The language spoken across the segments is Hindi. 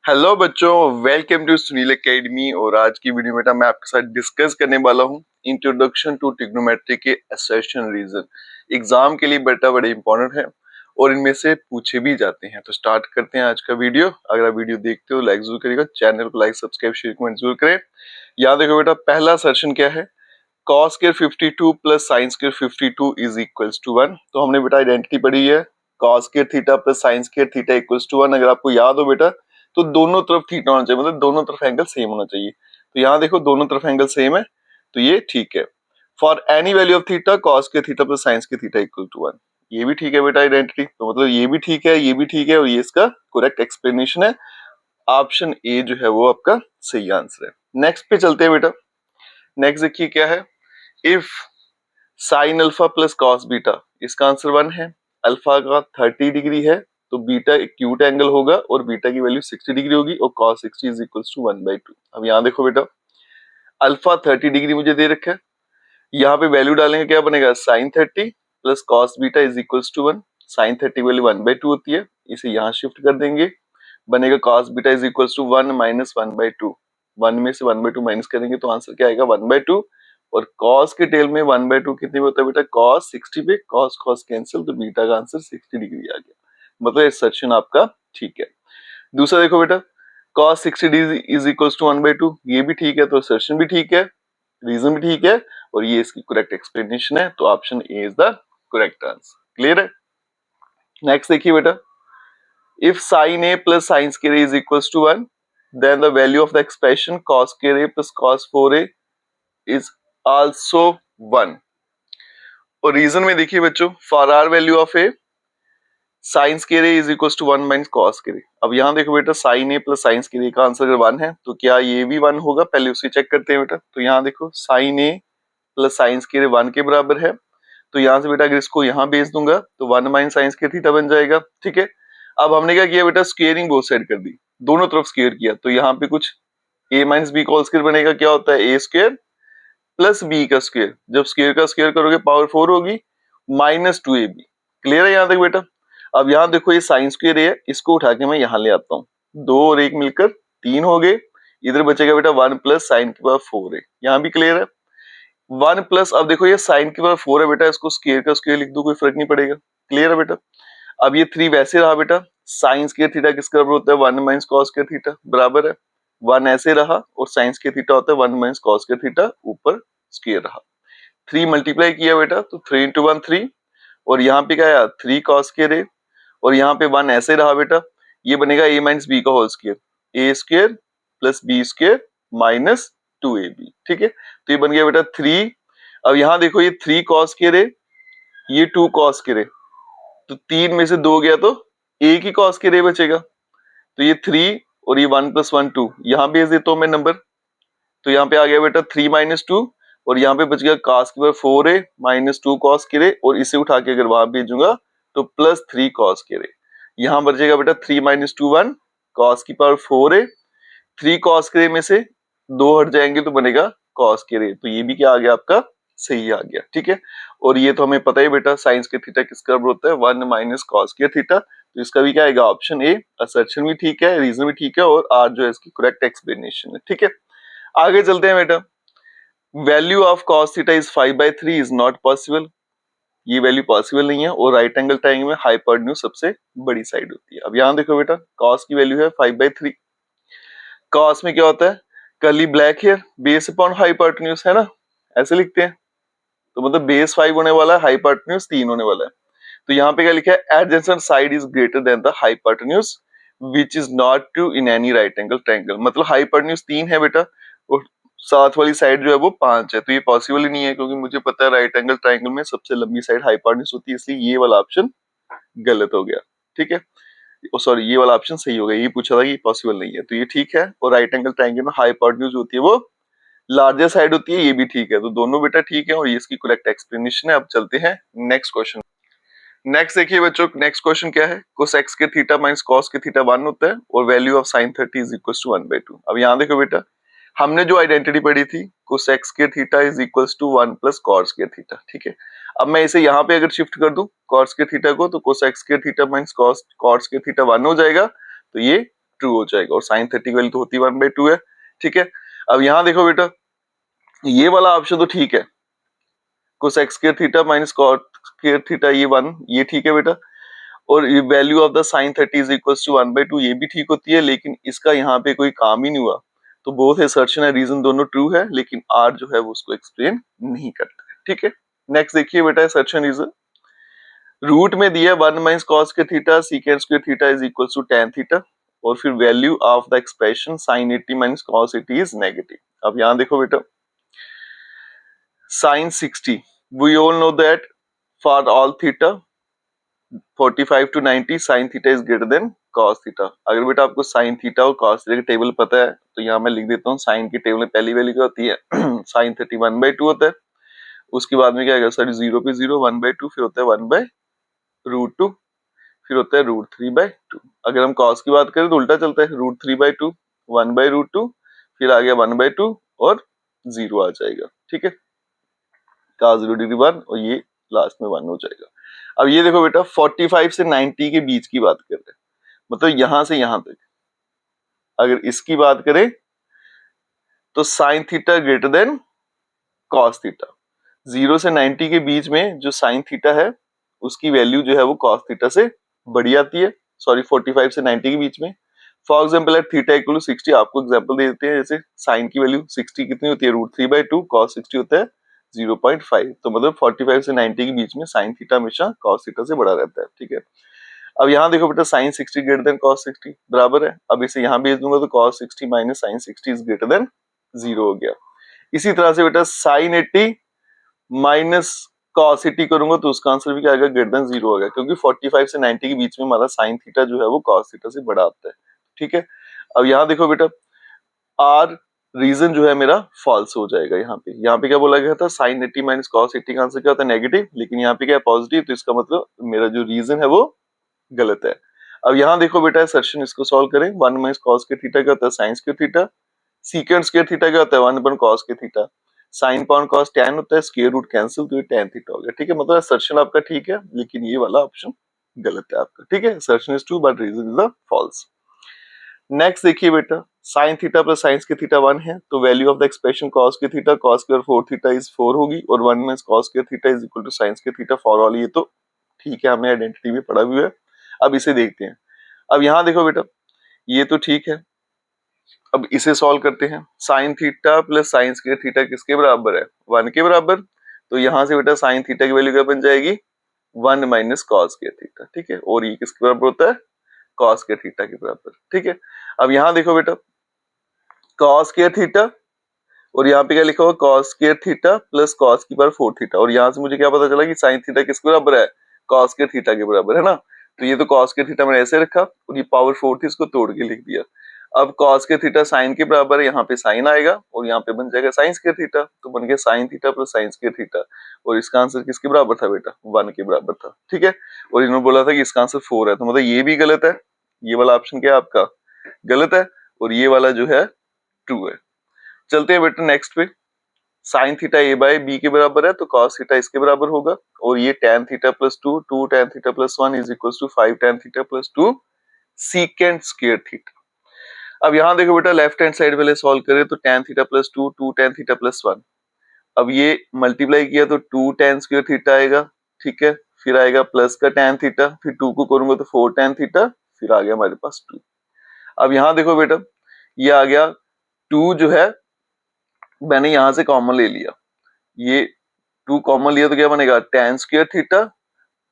हेलो बच्चों, वेलकम टू सुनील एकेडमी। और आज की वीडियो में मैं आपके साथ डिस्कस करने वाला हूं इंट्रोडक्शन टू ट्रिग्नोमेट्री के असर्शन रीजन। एग्जाम के लिए बेटा बड़े इंपॉर्टेंट है और इनमें से पूछे भी जाते हैं। तो स्टार्ट करते हैं आज का वीडियो। अगर आप वीडियो देखते हो लाइक जरूर करिएगा, चैनल को लाइक सब्सक्राइब शेयर कमेंट जरूर करें। याद रखो बेटा, पहला असर्शन क्या है? cos स्क्वायर 52 प्लस sin square 52 is equals to 1। तो हमने बेटा आइडेंटिटी पढ़ी है, cos square theta plus sin square theta equals to 1। अगर आपको याद हो बेटा तो दोनों तरफ थीटा होना चाहिए, मतलब दोनों तरफ एंगल सेम होना चाहिए। तो यहाँ देखो दोनों तरफ एंगल सेम है, तो ये ठीक है। For any value of theta cos square theta plus sin square theta equal to 1, ये भी ठीक है बेटा आइडेंटिटी। तो मतलब ये भी ठीक है, ये भी ठीक है, और ये इसका करेक्ट एक्सप्लेनेशन है। ऑप्शन ए जो है वो आपका सही आंसर है। नेक्स्ट पे चलते हैं बेटा। नेक्स्ट देखिए क्या है, if sine alpha plus cos beta, इसका आंसर 1 है। अल्फा का 30 डिग्री है तो बीटा एक्यूट एंगल होगा और बीटा की वैल्यू 60 डिग्री होगी और cos 60 इज इक्वल्स टू 1/2। अब यहाँ देखो बेटा, अल्फा 30 डिग्री मुझे दे रखा है, यहाँ पे वैल्यू डालेंगे क्या बनेगा, sine 30 plus cos beta is equals to 1। Sine 30 value 1/2 होती है, इसे यहाँ शिफ्ट कर देंगे, बनेगा cos beta is equals to 1 minus 1/2। 1 में से 1/2 माइनस करेंगे तो आंसर क्या आएगा, 1/2। और cos के टेल में 1/2 कितने में होता है बेटा, cos 60 पे, cos cos कैंसिल, तो बीटा का आंसर 60 डिग्री आ गया। मतलब असर्शन आपका ठीक है। दूसरा देखो बेटा, cos 60 degree is equals to 1/2, ये भी ठीक है, तो असर्शन भी ठीक है, रीजन भी ठीक है, और ये इसकी करेक्ट एक्सप्लेनेशन है। तो option A is the correct answer. Clear है? नेक्स्ट देखिए बेटा, if sin a plus sin square a is equals to 1, then the value of the expression cos square a plus cos 4a is also 1। और रीजन में देखिए बच्चों, for our value of A sin square a is equals to 1 minus cos square a। अब यहाँ देखो बेटा, sin a plus sin square a का आंसर अगर 1 है तो क्या ये भी 1 होगा, पहले उसे चेक करते हैं बेटा। तो यहाँ देखो sin a plus sin square a 1 के बराबर है, तो यहाँ से बेटा अगर इसको यहाँ भेज दूंगा तो 1 माइनस साइन स्क्वायर थीटा बन जाएगा। ठीक है, अब हमने क्या किया बेटा, स्क्वेयरिंग बोथ साइड कर दी, दोनों तरफ स्क्वेयर किया, तो यहाँ पे कुछ a माइनस बी का होल स्क्वायर बनेगा। क्या होता है, a स्क्वायर प्लस b का स्क्वायर, जब स्क्वायर का स्क्वायर करोगे पावर 4 होगी, माइनस 2ab। क्लियर है यहाँ तक बेटा? अब यहाँ देखो ये साइन स्क्वायर है, इसको उठा के मैं यहाँ ले आता हूँ, 2 और 1 मिलकर 3 हो गए, इधर बचेगा बेटा 1 प्लस साइन की पावर 4 है, यहाँ भी क्लियर है। 1 प्लस, अब देखो ये साइन की पावर 4 है बेटा, इसको स्क्वायर का स्क्वायर लिख दो, कोई फर्क नहीं पड़ेगा। क्लियर है बेटा? अब ये 3 वैसे रहा बेटा, साइन स्क्वायर थीटा किसका बराबर होता है, 1 माइनस कॉस स्क्वायर थीटा, बराबर है 1 ऐसे रहा, और साइन स्क्वायर थीटा होता है 1 माइनस कॉस स्क्वायर थीटा, ऊपर स्क्वायर रहा। 3 मल्टीप्लाई किया बेटा तो 3 into 1 3, और यहाँ पे क्या आया 3 cos स्क्वायर a, और यहाँ पे 1 ऐसे रहा बेटा, ये बनेगा a माइनस बी का होल स्क्वायर, a स्क्वायर plus B square minus 2ab। ठीक है, तो ये बन गया बेटा 3। अब यहाँ देखो ये 3 cos स्क्वायर a, ये 2 cos स्क्वायर a, तो 3 में से 2 गया तो एक ही cos स्क्वायर a बचेगा, तो ये 3 और ये 1 प्लस 1 2, यहाँ भेज देता हूँ मैं नंबर, तो यहाँ पे आ गया बेटा 3 माइनस 2, और यहाँ पे बच गया cos की पावर 4a माइनस 2 cos के रे, और इसे उठा के अगर वहां भेजूंगा तो प्लस 3 cos के रे, यहाँ बचेगा बेटा 3 माइनस 2 1 cos की पावर 4a, 3 cos के रे में से 2 हट जाएंगे तो बनेगा cos के रे, तो ये भी क्या आ गया आपका, सही आ गया। ठीक है, और ये तो हमें पता ही बेटा साइंस के थीटा किसका बराबर होता है, 1 माइनस cos के थीटा, तो इसका भी क्या आएगा, ऑप्शन ए। असर्शन भी ठीक है, रीजन भी ठीक है, और आर जो है इसकी करेक्ट एक्सप्लेनेशन है। ठीक है, आगे चलते हैं बेटा। Value of cos theta is 5/3 is not possible, ये वैल्यू पॉसिबल नहीं है, और राइट एंगल ट्रायंगल में हाइपोटेन्यूज सबसे बड़ी साइड होती है। अब यहाँ देखो बेटा, cos की वैल्यू है 5/3, cos में क्या होता है, curly black hair base upon hypotenuse, है ना, ऐसे लिखते हैं, तो मतलब बेस 5 होने वाला है, हाइपोटेन्यूज 3 होने वाला है। तो यहाँ पे क्या लिखा है, adjacent side is greater then the hypotenuse which is not true in any right angle triangle. मतलब हाइपोटेन्यूज 3 है बेटा, और साथ वाली साइड जो है वो 5 है, तो ये पॉसिबल ही नहीं है, क्योंकि मुझे पता है राइट एंगल ट्रायंगल में सबसे लंबी साइड हाइपोटेन्यूज होती है, इसलिए ये वाला ऑप्शन गलत हो गया। ठीक है, सॉरी ये वाला ऑप्शन सही हो गया, ये पूछा था कि पॉसिबल नहीं है, तो ये ठीक है। और राइट एंगल ट्रायंगल में हाइपोटेन्यूज होती है वो लार्जर साइड होती है, ये भी ठीक है, तो दोनों बेटा ठीक है, और ये इसकी करेक्ट एक्सप्लेनेशन है। अब चलते हैं नेक्स्ट क्वेश्चन। नेक्स्ट देखिए बच्चों, नेक्स्ट क्वेश्चन क्या है, cos x के थीटा माइनस cos के थीटा 1 होता है, और value of sin 30 is equal to 1/2। अब यहाँ देखो बेटा, हमने जो आइडेंटिटी पढ़ी थी, cos x के theta is equal to 1 plus cos के थीटा। ठीक है, अब मैं इसे यहाँ पे अगर शिफ्ट कर दूं cos के थीटा को, तो cos x के थीटा माइनस cos के थीटा 1 हो जाएगा, तो ये ट्रू हो जाएगा, और साइन 30 की वैल्यू तो होती 1/2 है। ठीक है, अब यहाँ देखो बेटा, ये वाला ऑप्शन तो ठीक है, cosec square theta minus cot square theta, ये 1, ये ठीक है बेटा। और value of the sine 30 is equals to 1/2, ये भी ठीक होती है, लेकिन इसका यहाँ पे कोई काम ही नहीं हुआ। तो बोथ असर्शन है, रीजन दोनों ट्रू है, लेकिन आर जो है वो उसको एक्सप्लेन नहीं करता है। ठीक है, नेक्स्ट देखिए बेटा, असर्शन रीजन रूट में दिया 1 माइनस कॉस के theta secant square theta is equals to tan theta, और फिर value of the expression sin 80 minus cos 80 is negative. अब यहाँ देखो बेटा, sin 60 we all know that for all theta 45 to 90 sin theta is greater than cos theta। अगर बेटा आपको sin theta और cos theta की टेबल पता है तो यहाँ मैं लिख देता हूँ, sin की टेबल में पहली वैल्यू क्या होती है sin 30 1/2 होता है, उसके बाद में क्या आएगा सर, 0 पे 0 1/2, फिर होता है 1/√2, फिर होता है √3/2। अगर हम cos की बात करें तो उल्टा चलता है, √3/2 1/√2, फिर आ गया 1/2 और 0 आ जाएगा। ठीक है, cos 0 और ये लास्ट में 1 हो जाएगा। अब ये देखो बेटा, 45 से 90 के बीच की बात कर रहे हैं, मतलब यहां से यहां तक। अगर इसकी बात करें तो sine theta greater than cos theta, 0 से 90 के बीच में जो साइन थीटा है उसकी वैल्यू जो है वो कॉस थीटा से बड़ी आती है। सॉरी, 45 से 90 के बीच में। For example at theta equal to 60, आपको एग्जाम्पल दे देते हैं, जैसे साइन की वैल्यू 60 कितनी होती है, √3/2, कॉस 60 होता है 0.5, तो मतलब 45 से 90 के बीच में साइन थीटा हमेशा कॉस थीटा से बड़ा रहता है। ठीक है, अब यहाँ देखो बेटा, साइन 60 ग्रेटर देन कॉस 60 बराबर है, अब इसे यहाँ भेज दूंगा तो cos 60 minus sine 60 is greater than 0 हो गया। इसी तरह से बेटा साइन 80 माइनस कॉस 80 करूंगा तो उसका आंसर भी क्या आएगा, ग्रेटर देन 0 हो गया, क्योंकि 45 से 90 के बीच में हमारा साइन थीटा जो है वो कॉस थीटा से बड़ा आता है। ठीक है, अब यहाँ देखो बेटा, आर रीजन जो है मेरा फॉल्स हो जाएगा। यहाँ पे क्या बोला गया था, साइन 80 माइनस कॉस 80 का आंसर क्या होता है, नेगेटिव, लेकिन यहाँ पे क्या है, पॉजिटिव, तो इसका मतलब मेरा जो रीजन है वो गलत है। अब यहाँ देखो बेटा, सर्शन इसको सॉल्व करें, 1 माइनस कॉस के थीटा क्या होता है, sign square theta, secant square theta क्या होता है, 1 अपॉन कॉस के theta, sine upon cos tan होता है, स्क्वायर रूट कैंसिल, तो ये टैन थीटा हो गया। ठीक है, मतलब सर्शन आपका ठीक है, लेकिन ये वाला ऑप्शन गलत है आपका। ठीक है, assertion is true but reason is the false. Next देखिए बेटा, साइन थीटा प्लस साइन के थीटा 1 है, तो value of the expression cos के theta cos square 4 theta is 4 होगी, और 1 माइनस कॉस के theta is equal to sine के थीटा फॉर ऑल, ये तो ठीक है, हमें आइडेंटिटी में पढ़ा हुआ है। अब इसे देखते हैं। अब यहाँ देखो बेटा, ये तो ठीक है, अब इसे सॉल्व करते हैं। Sign theta plus sign square theta किसके बराबर है, 1 के बराबर, तो यहाँ से बेटा साइन थीटा की वैल्यू क्या बन जाएगी, 1 माइनस कॉस स्क्वायर थीटा। ठीक है, और ये किसके बराबर होता है, कॉस स्क्वायर थीटा के बराबर। ठीक है, अब यहाँ देखो बेटा, कॉस स्क्वायर थीटा, और यहाँ पे क्या लिखा हुआ, cos square theta plus cos की पावर 4 थीटा, और यहाँ से मुझे क्या पता चला कि साइन थीटा किसके बराबर है, कॉस स्क्वायर थीटा के बराबर है ना। तो ये तो कॉस स्क्वायर थीटा मैंने ऐसे रखा, और ये पावर 4 थी, इसको तोड़ के लिख दिया। अब कॉस स्क्वायर थीटा साइन के बराबर है, यहाँ पे साइन आएगा, और यहाँ पे बन जाएगा साइन स्क्वायर थीटा, तो बन गया sign theta plus sign square theta, और इसका आंसर किसके बराबर था बेटा, 1 के बराबर था। ठीक है, और इन्होंने बोला था कि इसका आंसर 4 है, तो मतलब ये भी गलत है, ये वाला ऑप्शन क्या है आपका, गलत है, और ये वाला जो है ट्रू है। चलते हैं बेटा नेक्स्ट पे, साइन थीटा ए बाय बी के बराबर है, तो कॉस थीटा इसके बराबर होगा, और ये tan theta plus 2 2 tan theta plus 1 is equal to 5 tan theta plus 2 secant square theta. अब यहाँ देखो बेटा, लेफ्ट हैंड साइड वाले सॉल्व करें तो tan theta plus 2 2 tan theta plus 1, अब ये मल्टीप्लाई किया तो 2 tan स्क्वायर थीटा आएगा। ठीक है, फिर आएगा प्लस का tan थीटा, फिर 2 को करूंगा तो 4 tan थीटा, फिर आ गया हमारे पास 2। अब यहाँ देखो बेटा, ये आ गया 2 जो है मैंने यहां से कॉमन ले लिया, ये 2 कॉमन लिया तो क्या बनेगा, tan स्क्वायर थीटा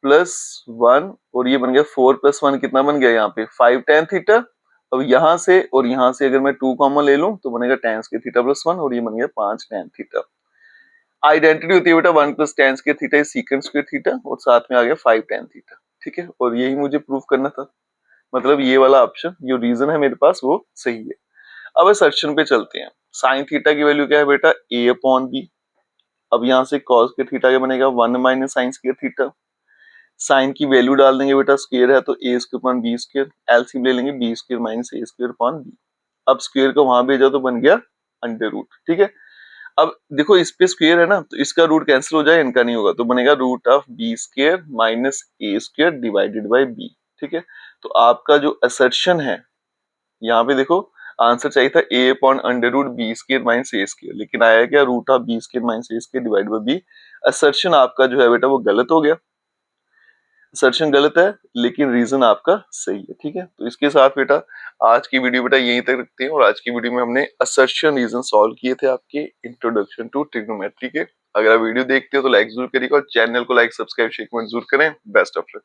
प्लस 1, और ये बन गया 4 प्लस 1 कितना बन गया, यहाँ पे 5 tan थीटा। अब यहाँ से और यहाँ से अगर मैं 2 कॉमन ले लूं तो बनेगा tan स्क्वायर थीटा प्लस 1, और ये बन गया 5 tan थीटा। आइडेंटिटी होती है बेटा 1 plus tan square theta is सीकेंड square theta, और साथ में आ गया 5 tan थीटा। ठीक है, और यही मुझे प्रूव करना था, मतलब ये वाला ऑप्शन जो रीजन है मेरे पास वो सही है। अब असर्शन पे चलते हैं। साइन थीटा की वैल्यू क्या है बेटा, a अपॉन बी। अब यहाँ से कॉस के थीटा क्या बनेगा, 1 minus sine square theta. Sine की वैल्यू डाल देंगे बेटा, स्क्वायर है तो a square upon B square, LCM ले लेंगे b square minus a square upon b। अब स्क्वायर को वहां भेजा तो बन गया अंडर रूट। ठीक है, अब देखो इस पे स्क्वायर है ना, तो इसका रूट कैंसिल हो जाए, इनका नहीं होगा, तो बनेगा root of B square minus a square divided by b। ठीक है, तो आपका जो असर्शन है यहाँ पे देखो आंसर चाहिए था a upon under root B square minus A square, लेकिन आया क्या root of B square minus A square divide by B. Assertion आपका जो है बेटा वो गलत हो गया, असर्शन गलत है लेकिन रीजन आपका सही है। ठीक है, तो इसके साथ बेटा आज की वीडियो बेटा यहीं तक रखते हैं। और आज की वीडियो में हमने असर्शन रीजन सॉल्व किए थे आपके इंट्रोडक्शन टू ट्रिग्नोमेट्री के। अगर आप वीडियो देखते हो तो लाइक जरूर करिएगा और चैनल को लाइक सब्सक्राइब शेयर कमेंट जरूर करें। Best of luck.